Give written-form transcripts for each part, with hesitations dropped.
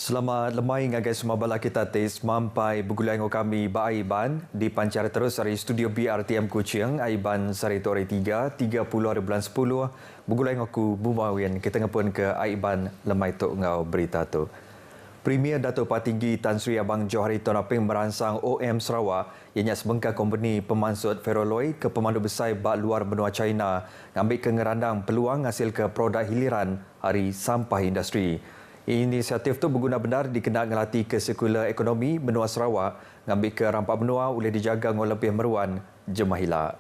Selamat lemai ngagai semua bala kita tes mampai bergulai dengan kami ba Aiban di pancar terus dari studio BRTM Kuching Aiban Saritori 30 hari bulan 10 bergulai dengan aku Bumawian kita ngapun ke Aiban lemai tok ngau berita tu. Premier Datuk Patinggi Tan Sri Abang Johari Tonaping merangsang OM Sarawak ianya sebengkah kompeni pemansut Ferrolloy ke pemandu besar bak luar benua China ngambil ke ngerandang peluang hasil ke produk hiliran hari sampah industri. Inisiatif itu berguna benar dikenak ngelatih ke sirkular ekonomi benua Sarawak ngambil ke rampak benua boleh dijaga dengan lebih meruan jemaah hilak.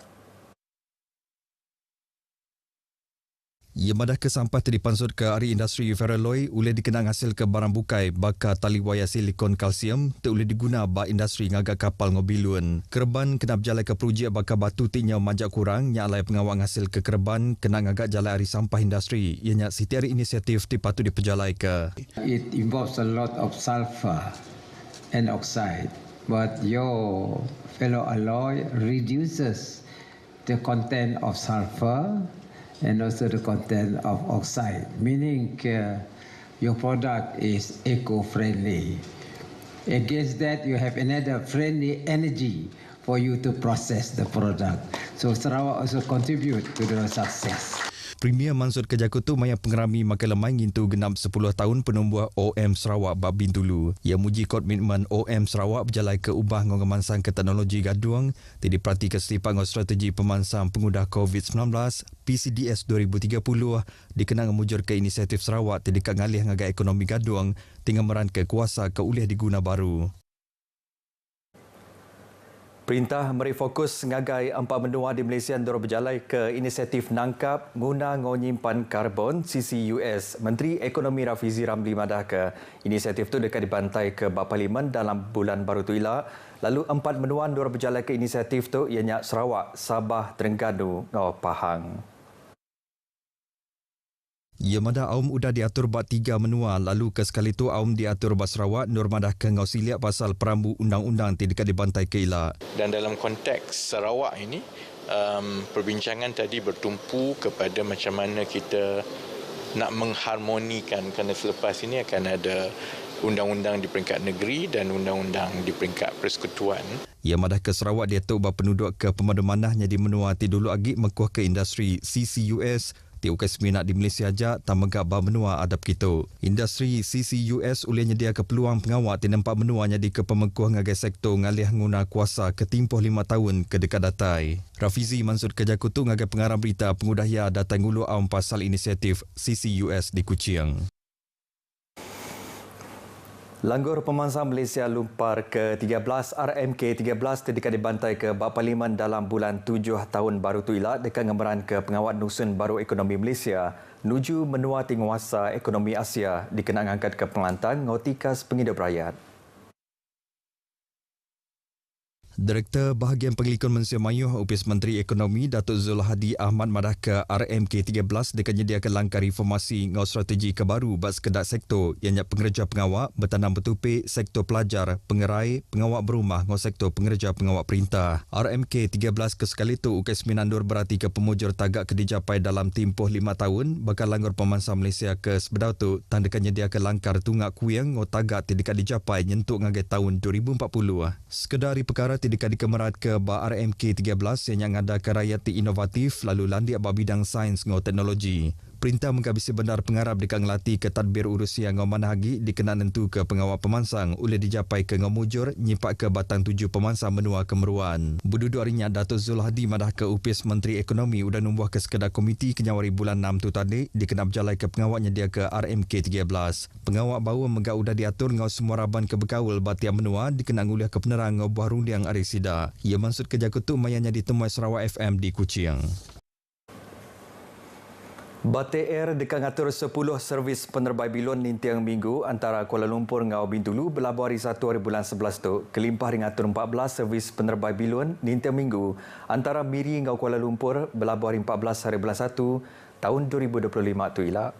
Ia madah ke sampah terdipansut ke hari industri Ferrolloy boleh dikenang hasil ke barang bukai bakar tali wayar silikon kalsium tak boleh diguna bak industri ngagak kapal ngobilun. Kerban kena berjalan ke projek bakar batu tinya majak kurang yang alai pengawang hasil ke kerban kena ngagak jalan hari sampah industri. Ianya setiap inisiatif dipatut diperjalai ke. It involves a lot of sulfur and oxide, but your fellow alloy reduces the content of sulfur and also the content of oxide, meaning your product is eco-friendly. Against that, you have another friendly energy for you to process the product. So Sarawak also contribute to the success. Premier Mansud Kejakutu maya pengerami makan lemai ngintu genap 10 tahun penumbuh OM Sarawak bab Bintulu. Ia muji komitmen OM Sarawak berjalan ke ubah ngemansang ke teknologi gaduang tidak diperhati ke setiap strategi pemansang pengudah COVID-19 PCDS 2030 dikenang memujur ke inisiatif Sarawak tidak ngalih ngagai ekonomi gaduang tinggal meran ke kuasa ke ulih diguna baru. Perintah meri fokus ngagai empat benua di Malaysia dorong berjalan ke inisiatif nangkap guna nyimpan karbon CCUS. Menteri Ekonomi Rafizi Ramli madah ke inisiatif itu dekat dibantai ke Bak Parlimen dalam bulan baru tu elak. Lalu empat benua dorong berjalan ke inisiatif itu ianya Sarawak, Sabah, Terengganu, Pahang. Ia madah aum udah diatur bak 3 menua lalu ke sekali tu aum diatur bak Sarawak nur madah ke ngau siliak pasal perambu undang-undang tidak dibantai ke elak. Dan dalam konteks Sarawak ini perbincangan tadi bertumpu kepada macam mana kita nak mengharmonikan kerana selepas ini akan ada undang-undang di peringkat negeri dan undang-undang di peringkat persekutuan. Ia madah ke Sarawak diatur bak penduduk ke pemandu manahnya di menua ti dulu agi mekuah ke industri CCUS Tiuk Kesminat di Malaysia aja tak megak bah menua adab kita. Industri CCUS boleh nyedia ke peluang pengawak di nampak menua jadi ke pemekuh ngagai sektor ngalih guna kuasa ketimpuh 5 tahun ke dekat datai. Rafizi Mansud Kejakutu ngagai pengarah berita pengudahya datang ulu aum pasal inisiatif CCUS di Kuching. Langgur pemansang Malaysia lumpar ke-13 RMK-13 terdekat dibantai ke Bak Parlimen dalam bulan 7 tahun baru tu elak dekat ngemeran ke pengawat Nusun Baru Ekonomi Malaysia nuju menua tinguasa ekonomi Asia dikenang angkat ke pengelantang ngotikas penghidup rakyat. Direktur Bahagian Pengelikon Manusia Mayuh Opis Menteri Ekonomi Datuk Zul Hadi Ahmad madah ke RMK 13 dekat nyediakan langkah reformasi ngau strategi kebaru bak sekedar sektor ianya pengerja pengawak, bertanam bertupik, sektor pelajar, pengerai, pengawak berumah ngau sektor pengerja pengawak perintah. RMK 13 ke sekali tu Ukais Minandur berarti ke pemujur tagak ke dicapai dalam tempoh 5 tahun bakal langgur pemansang Malaysia ke sebedau tu tang dekat nyediakan langkah tunggak kuyang ngau tagak dekat dicapai nyentuk ngagai tahun 2040. Sekedari perkara dekat dikemerat ke Bak RMK 13 yang ada kerayati inovatif lalu landia bak bidang sains ngau teknologi. Perintah menghabisi benar pengarap dekat ngelatih ke tadbir urusi yang ngau manahagi dikenal nentu ke pengawal pemansang oleh dicapai ke ngau mujur nyipak ke batang 7 pemansang menua kemeruan. Berduduk harinya Datuk Zul Hadi madah ke Upis Menteri Ekonomi udah numbuh ke sekedar komiti kenyawari bulan 6 tu tadi dikenal berjalai ke pengawaknya dia ke RMK 13. Pengawak baru megak udah diatur ngau semua raban ke bergaul batian menua dikenal nguliah ke penerang ngau buah rundiang arisida. Ia maksud Kejakutu mayanya ditemui Sarawak FM di Kuching. Batik Air dekat ngatur 10 servis penerbai bilon nintiang minggu antara Kuala Lumpur ngau Bintulu berlabuh hari 1 hari bulan 11 tu. Kelimpah ring ngatur 14 servis penerbai bilon nintiang minggu antara Miri ngau Kuala Lumpur berlabuh hari 14 hari bulan 1 tahun 2025 tu elak.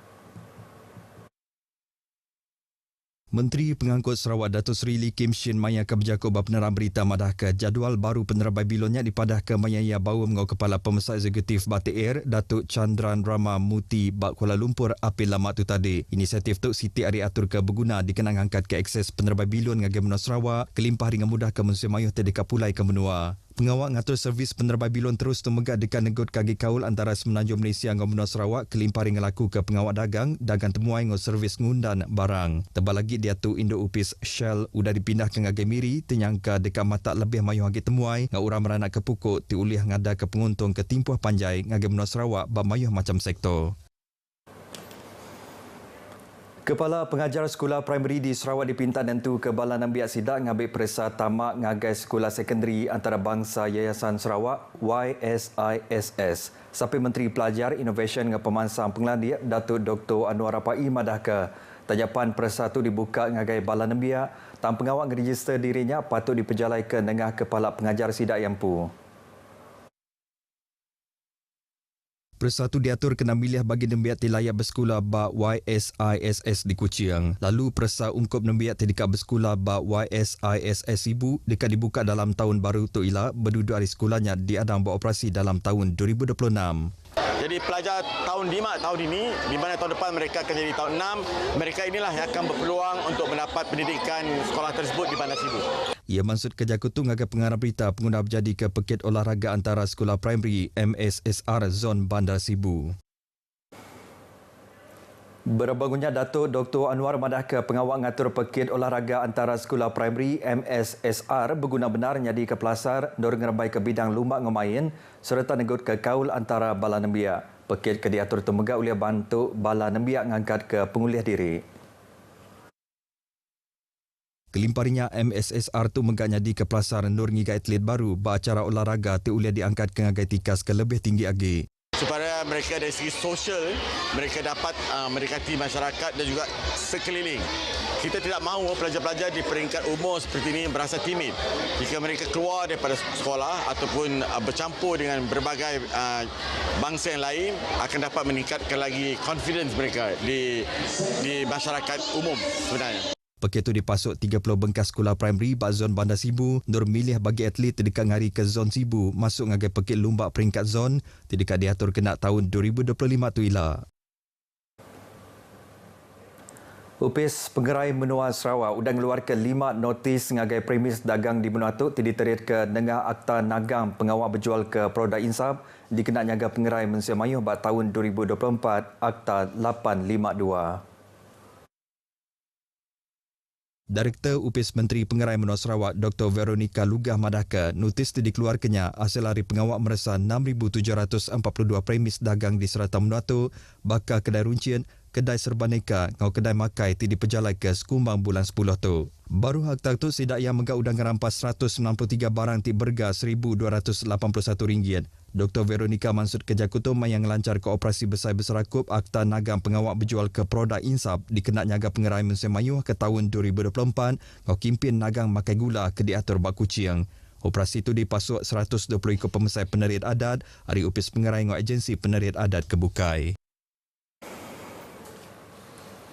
Menteri Pengangkut Sarawak Datuk Seri Lee Kim Shin maya ke berjaku peneram berita madah ke jadual baru peneram Babilonnya dipadah ke mayaya bawa mengau Kepala Pemerintah Eksekutif Batik Air Datuk Chandran Rama Muti bak Kuala Lumpur apil lama tu tadi. Inisiatif tu Siti Ari atur ke berguna dikenang angkat ke akses peneram Babilon ngagam menua Sarawak kelimpah dengan mudah ke Museum Mayuh terdekat pulai ke menua. Pengawal ngatur servis penerbang Babilon terus tumegak dekat negot kaki kaul antara Semenanjung Malaysia dengan benua Sarawak kelimpah ring laku ke pengawal dagang temuai ngau servis ngundan barang. Tebal lagi dia tu Indo Upis Shell udah dipindah ke ngagai miri tenyangka dekat mata lebih mayuh hagi temuai ngau urang meranak ke pukuk tiulih ngada ke penguntung ke timpuh panjai ngagai benua Sarawak bab mayuh macam sektor. Kepala Pengajar Sekolah Primary di Sarawak dipinta nentu ke Balan Ambiak Sidak ngambil perisa tamak ngagai Sekolah Sekondari Antarabangsa Yayasan Sarawak YSISS. Sapi Menteri Pelajar, Innovation dan Pemansang Penglandia Datuk Dr. Anwar Rapai madah ke tajapan perisa tu dibuka ngagai Balan Ambiak. Tam pengawal register dirinya patut diperjalai ke Nengah Kepala Pengajar Sidak Yampu. Persatu diatur kena milih bagi nembiak tilayak bersekolah bak YSISS di Kuching. Lalu persa ungkup nembiak dekat bersekolah bak YSISS ibu dekat dibuka dalam tahun baru tu ialah berduduk hari sekolahnya diadang beroperasi dalam tahun 2026. Jadi pelajar tahun 5 tahun ini, di mana tahun depan mereka akan jadi tahun 6, mereka inilah yang akan berpeluang untuk mendapat pendidikan sekolah tersebut di Bandar Sibu. Ia maksud kerja kutung agar pengarah berita pengguna berjadi ke Peket Olahraga Antara Sekolah Primary MSSR Zon Bandar Sibu. Berbangunnya Datuk Dr. Anwar madah ke pengawal ngatur Peket Olahraga Antara Sekolah Primary MSSR berguna benar jadi ke pelasar dorong ngerambai ke bidang lumak ngemain serta negut ke kaul antara bala nembiak. Peket ke diatur temegak oleh bantu bala nembiak ngangkat ke penguliah diri. Kelimparinya MSSR tu megaknya di kepelasar nur ngigai atlet baru beracara olahraga tu ulia diangkat ke ngagai tikas ke lebih tinggi lagi. Supaya mereka dari segi sosial, mereka dapat mendekati masyarakat dan juga sekeliling. Kita tidak mahu pelajar-pelajar di peringkat umur seperti ini berasa timid. Jika mereka keluar daripada sekolah ataupun bercampur dengan berbagai bangsa yang lain, akan dapat meningkatkan lagi confidence mereka di masyarakat umum sebenarnya. Peket tu dipasuk 30 bengkas sekolah primary bak zon Bandar Sibu, nur milih bagi atlet terdekat ngari ke zon Sibu masuk ngagai peket lumbak peringkat zon terdekat diatur kena tahun 2025 tu ialah. Upis Pengerai Menua Sarawak udah mengeluarkan 5 notis ngagai premis dagang di menua tu diterit ke Nengah Akta Nagang pengawal berjual ke produk insaf dikena nyaga Pengerai Malaysia Mayuh bak tahun 2024 Akta 852. Direktur Upis Menteri Pengerai Menua Sarawak Dr. Veronica Lugah madahka notis itu dikeluarkannya hasil hari pengawal merasa 6,742 premis dagang di serata menua tu bakal kedai runcian, kedai serbaneka ngau kedai makai ti diperjalai ke sekumbang bulan 10 tu. Baru hakta tu sidak yang megak udang ngerampas 193 barang ti berga RM1,281. Dr. Veronica maksud kerja kutum yang lancar ke operasi besar-besar akup Akta Nagang pengawal berjual ke produk insaf dikena nyaga Pengerai Malaysia Mayuh ke tahun 2024 ngau kimpin nagang makai gula ke diatur bak Kuching. Operasi itu dipasuk 120 ikut pemesai penerit adat hari Upis Pengerai ngau agensi penerit adat kebukai.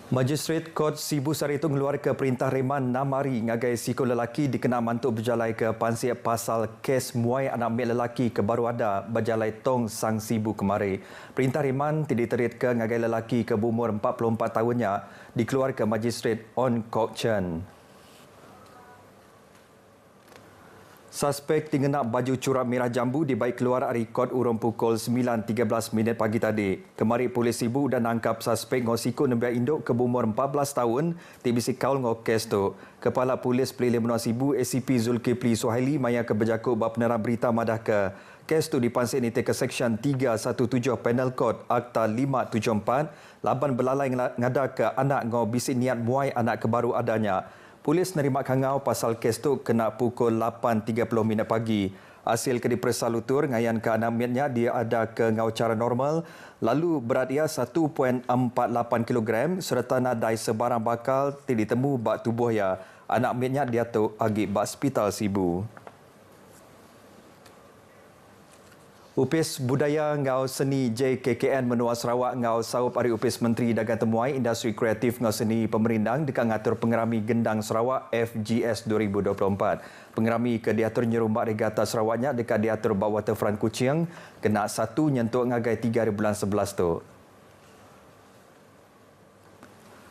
Magistrate Kot Sibu Sari itu mengeluarkan perintah reman 6 hari ngagai siko lelaki dikena mantuk berjalai ke pansip pasal kes muai anak mek lelaki ke baru ada berjalai tong sang Sibu kemari. Perintah reman diterit ke ngagai lelaki ke berumur 44 tahunnya dikeluarkan Magistrate On Kok Chen. Suspek tingenak baju curak merah jambu dibaik keluar dari kod urung pukul 9.13 minit pagi tadi. Kemari polis Sibu dan nangkap suspek ngosiko nembiak induk ke berumur 14 tahun tibisi kaul ngau kes tu. Kepala Polis Pelilih Menua Sibu ACP Zulkifli Suhaili maya ke berjaku bab penerang berita madah ke kes tu dipansik nite ke Seksyen 317 Penal Code Akta 574 laban belalai ngada ke anak ngau bisik niat muai anak kebaru adanya. Polis nerima kangau pasal kes tu kena pukul 8.30 minit pagi. Hasil ke diperiksa lutur ngayan ke anak miatnya dia ada ke ngau cara normal lalu berat ia 1.48 kg serta nadai sebarang bakal ditemu bak tubuh ia. Anak miatnya dia tu agi bak hospital Sibu. Upis Budaya Ngau Seni JKKN Menua Sarawak Ngau saup Ari Upis Menteri Dagang Temuai Industri Kreatif Ngau Seni Pemerindang dekat ngatur pengerami Gendang Sarawak FGS 2024. Pengerami ke diatur nyerumbak regata Sarawaknya dekat diatur bawah waterfront Kuching kena satu nyentuk ngagai 3 hari bulan 11 tu.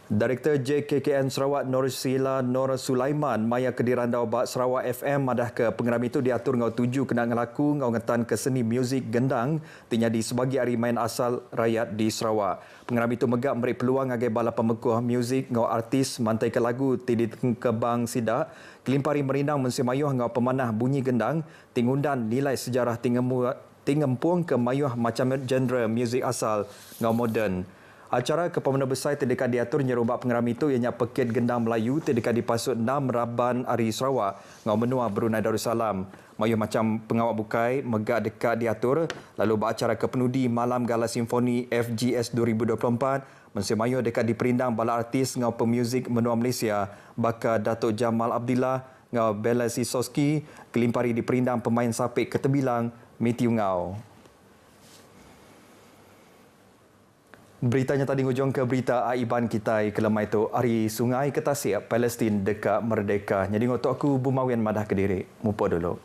Direktur JKKN Sarawak Norsila Nor Sulaiman maya ke dirandau bak Sarawak FM madah ke pengerami itu diatur ngau tuju kena ngelaku ngau ngetan ke seni muzik gendang tinyadi sebagai hari main asal rakyat di Sarawak. Pengerami itu megak memberi peluang agai bala pemekuh muzik ngau artis mantai ke lagu tidit ke bang sidak kelimpari merindang mensemayuh ngau pemanah bunyi gendang tingundan nilai sejarah tingempuang ke mayuh macam genre muzik asal ngau moden. Acara Kepemana Besar terdekat diatur nyerumbak pengerami itu ianya Pekit Gendang Melayu terdekat di Pasut 6 Raban Ari Sarawak ngau menua Brunei Darussalam. Mayu macam pengawal bukai megak dekat diatur lalu beracara kepenudi Malam Gala Simfoni FGS 2024 mensemayu dekat di perindang bala artis ngau pemuzik menua Malaysia bakal Datuk Jamal Abdillah ngau Bella Sisoski kelimpari di perindang pemain sapik ketebilang Matthew Ngau. Beritanya tadi hujung ke berita Aiban kita kelemai itu Ari Sungai Ketasik Palestin dekat Merdeka. Jadi untuk aku Bumawian Madah Kediri. Mupo dulu.